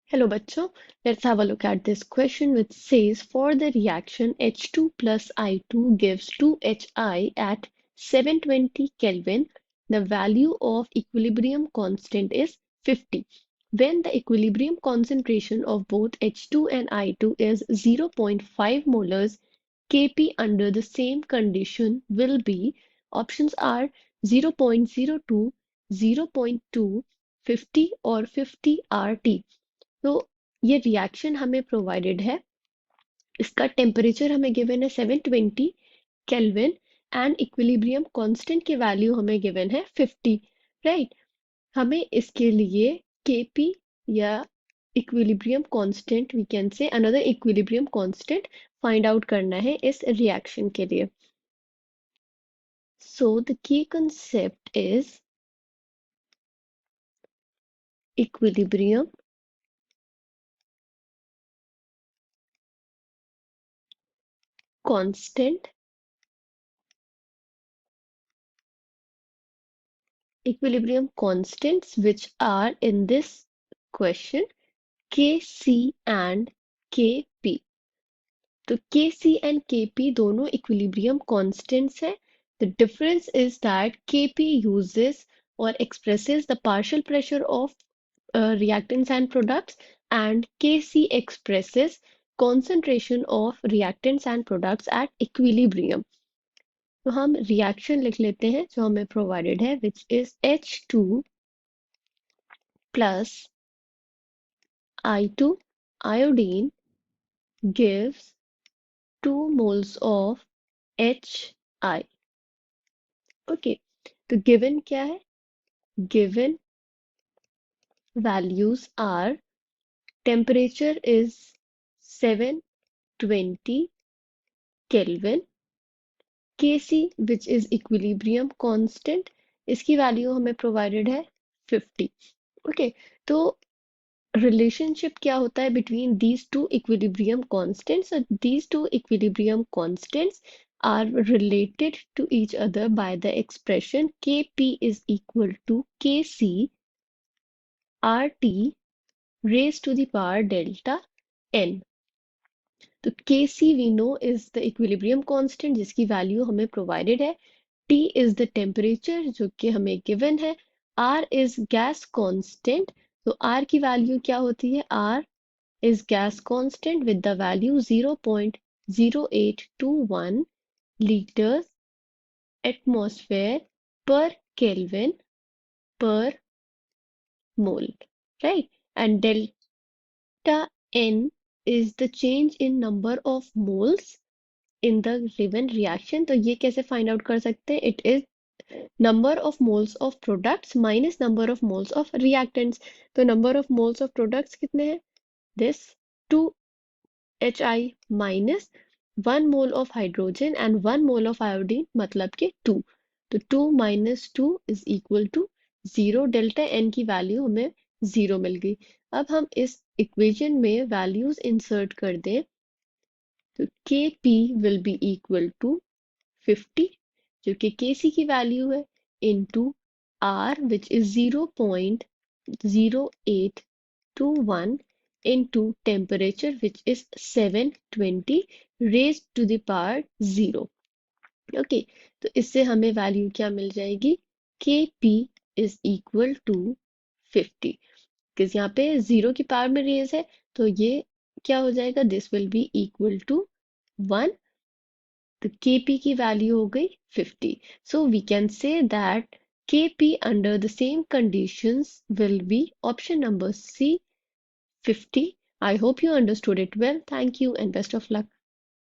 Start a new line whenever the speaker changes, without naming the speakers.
Hello bachcho, let's have a look at this question which says for the reaction H2 plus I2 gives 2HI at 720 Kelvin, the value of equilibrium constant is 50. When the equilibrium concentration of both H2 and I2 is 0.5 molars, Kp under the same condition will be, options are 0.02, 0.2, 50 or 50 RT. तो ये reaction हमें provided है, इसका temperature हमें given है 720 kelvin and equilibrium constant की value हमें given है 50, राइट। हमें इसके लिए Kp या equilibrium constant, we can say another equilibrium constant find out करना है इस रिएक्शन के लिए। So the key concept is equilibrium constant, equilibrium constants which are in this question Kc and Kp. तो Kc and Kp दोनों equilibrium constants हैं. The difference is that Kp uses or expresses the partial pressure of reactants and products, and Kc expresses concentration of reactants and products at equilibrium. तो हम reaction लिख लेते हैं जो हमें provided है, which is H2 plus I2 iodine gives 2 moles of HI. Okay, तो given क्या है? Given values are temperature is 720 Kelvin, Kc which is equilibrium constant, इसकी वैल्यू हमें प्रोवाइडेड है 50. ओके, तो relationship क्या होता है between these two equilibrium constants? So these two equilibrium constants are related to each other by the expression Kp is equal to Kc RT raised to the power delta n. तो Kc we know is the equilibrium constant जिसकी value हमें provided है, T is the temperature जो कि हमें given है, R is gas constant, तो R की वैल्यू क्या होती है? R is gas constant with the value 0.0821 liters atmosphere per Kelvin per mole, right? And delta N is the change in number of moles in the given reaction. तो ये कैसे find out कर सकते हैं? It is number of moles of products minus number of moles of reactants. तो number of moles of products कितने हैं? This 2HI minus 1 mole of hydrogen and 1 mole of iodine, मतलब कि 2. तो 2 minus 2 is equal to 0. Delta n की value हमें 0 मिल गई. अब हम इस इक्वेशन में वैल्यूज इंसर्ट कर दें तो Kp will be equal to 50 जो कि Kc की वैल्यू है into R which is 0.0821 into temperature which is 720 raised to the power 0. Okay, तो इससे हमें वैल्यू क्या मिल जाएगी? Kp is equal to 50. Because यहाँ पे 0 की पावर में रेज है तो ये क्या हो जाएगा? This will be equal to 1. तो Kp की वैल्यू हो गई 50. So we can say that Kp under the same conditions will be option number C, 50. I hope you understood it well. Thank you and best of luck.